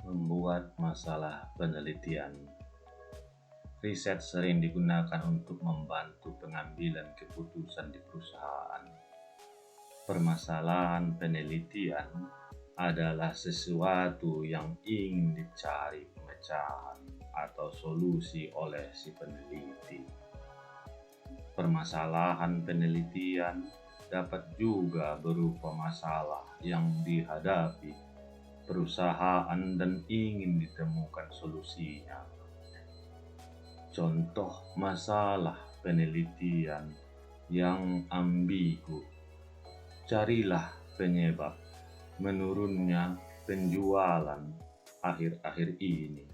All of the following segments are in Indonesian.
Membuat masalah penelitian. Riset sering digunakan untuk membantu pengambilan keputusan di perusahaan. Permasalahan penelitian adalah sesuatu yang ingin dicari pemecahan atau solusi oleh si peneliti. Permasalahan penelitian dapat juga berupa masalah yang dihadapi perusahaan dan ingin ditemukan solusinya. Contoh masalah penelitian yang ambigu. Carilah penyebab menurunnya penjualan akhir-akhir ini.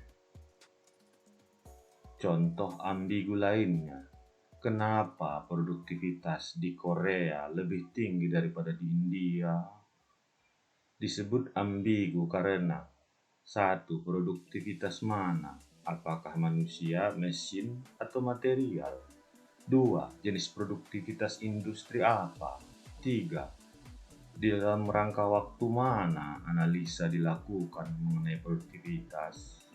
Contoh ambigu lainnya. Kenapa produktivitas di Korea lebih tinggi daripada di India? Disebut ambigu karena satu, produktivitas mana? Apakah manusia, mesin, atau material? Dua, jenis produktivitas industri apa? Tiga, di dalam rangka waktu mana analisa dilakukan mengenai produktivitas?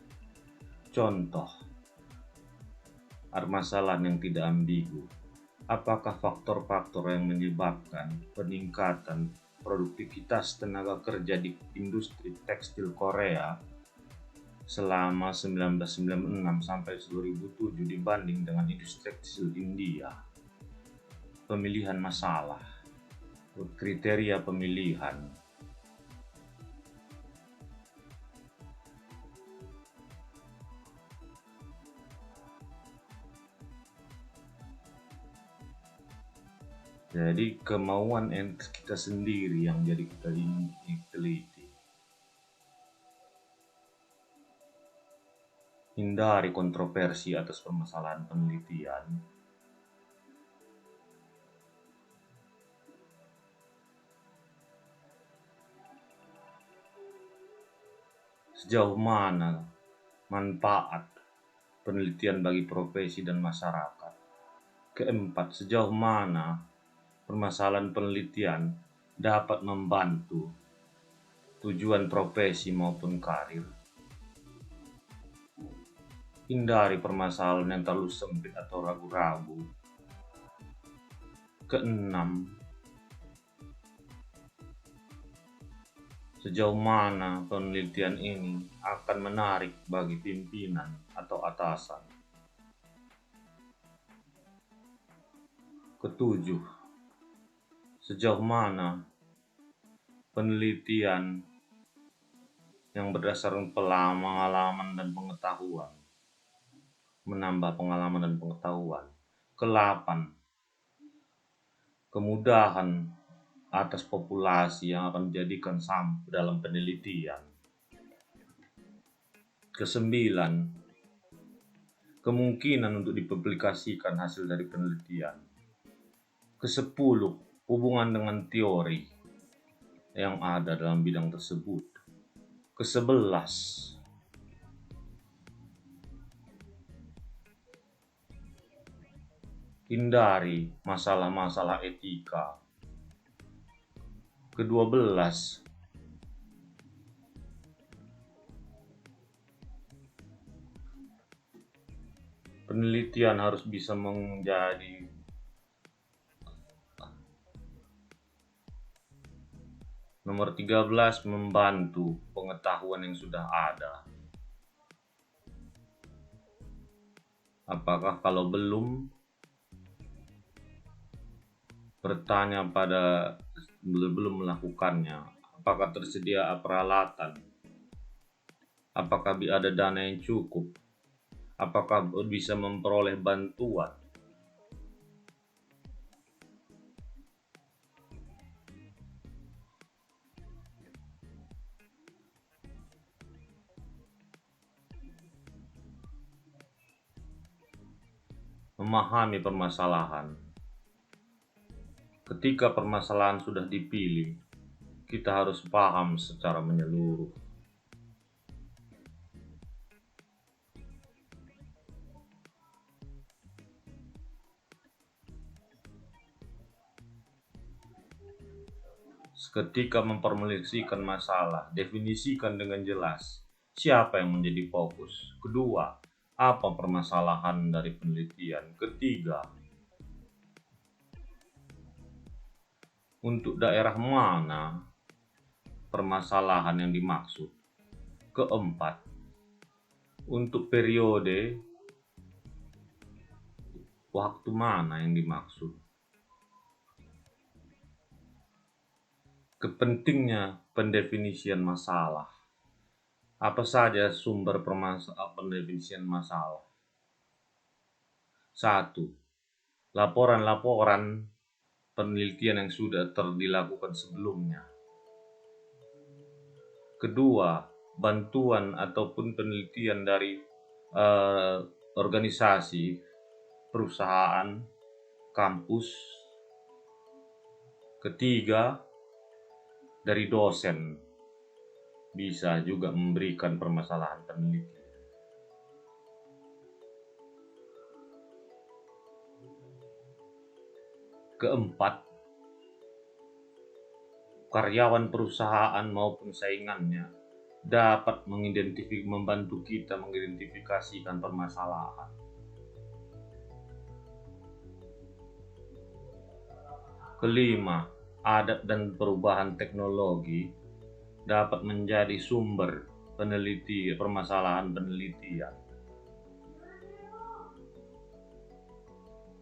Contoh, permasalahan yang tidak ambigu. Apakah faktor-faktor yang menyebabkan peningkatan produktivitas tenaga kerja di industri tekstil Korea selama 1996 sampai 2007 dibanding dengan industri tekstil India? Pemilihan masalah, kriteria pemilihan. Jadi kemauan kita sendiri yang jadi kita teliti. Hindari kontroversi atas permasalahan penelitian. Sejauh mana manfaat penelitian bagi profesi dan masyarakat? Keempat, sejauh mana permasalahan penelitian dapat membantu tujuan profesi maupun karir. Hindari permasalahan yang terlalu sempit atau ragu-ragu. Keenam, sejauh mana penelitian ini akan menarik bagi pimpinan atau atasan. Ketujuh, sejauh mana penelitian yang berdasarkan pengalaman dan pengetahuan menambah pengalaman dan pengetahuan. Ke-8, kemudahan atas populasi yang akan dijadikan sampel dalam penelitian. Ke-9, kemungkinan untuk dipublikasikan hasil dari penelitian. Ke-10, hubungan dengan teori yang ada dalam bidang tersebut. Ke-11, hindari masalah-masalah etika. Ke-12, penelitian harus bisa menjadi nomor 13, membantu pengetahuan yang sudah ada. Apakah kalau belum, bertanya pada belum melakukannya, apakah tersedia peralatan, apakah ada dana yang cukup, apakah bisa memperoleh bantuan. Memahami permasalahan. Ketika permasalahan sudah dipilih, kita harus paham secara menyeluruh. Ketika memformulasikan masalah, definisikan dengan jelas siapa yang menjadi fokus? Kedua, apa permasalahan dari penelitian? Ketiga, untuk daerah mana permasalahan yang dimaksud? Keempat, untuk periode waktu mana yang dimaksud? Kepentingnya pendefinisian masalah. Apa saja sumber pendefinisian masalah? 1. Laporan-laporan penelitian yang sudah dilakukan sebelumnya. Kedua, bantuan ataupun penelitian dari organisasi, perusahaan, kampus. Ketiga, dari dosen, bisa juga memberikan permasalahan penelitian. Keempat, karyawan perusahaan maupun saingannya dapat membantu kita mengidentifikasikan permasalahan. Kelima, adat dan perubahan teknologi dapat menjadi sumber permasalahan penelitian.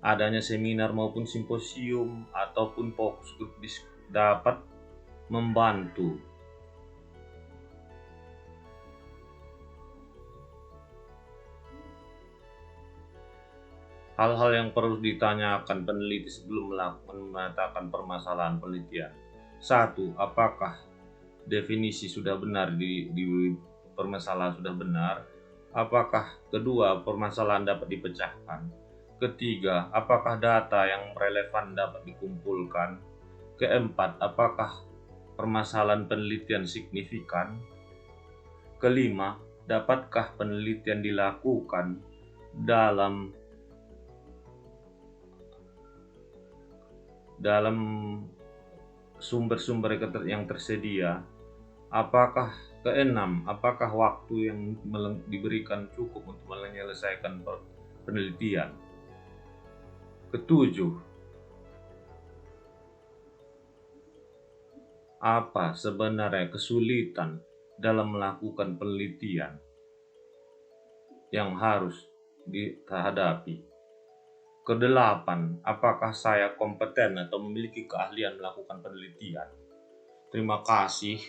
Adanya seminar maupun simposium ataupun fokus grup dapat membantu. Hal-hal yang perlu ditanyakan peneliti sebelum mengatakan permasalahan penelitian. 1. Apakah definisi sudah benar di permasalahan sudah benar? Apakah kedua, permasalahan dapat dipecahkan? Ketiga, apakah data yang relevan dapat dikumpulkan? Keempat, apakah permasalahan penelitian signifikan? Kelima, dapatkah penelitian dilakukan dalam sumber-sumber yang tersedia? Keenam, apakah waktu yang diberikan cukup untuk menyelesaikan penelitian? Ketujuh, apa sebenarnya kesulitan dalam melakukan penelitian yang harus dihadapi? Kedelapan, apakah saya kompeten atau memiliki keahlian melakukan penelitian? Terima kasih.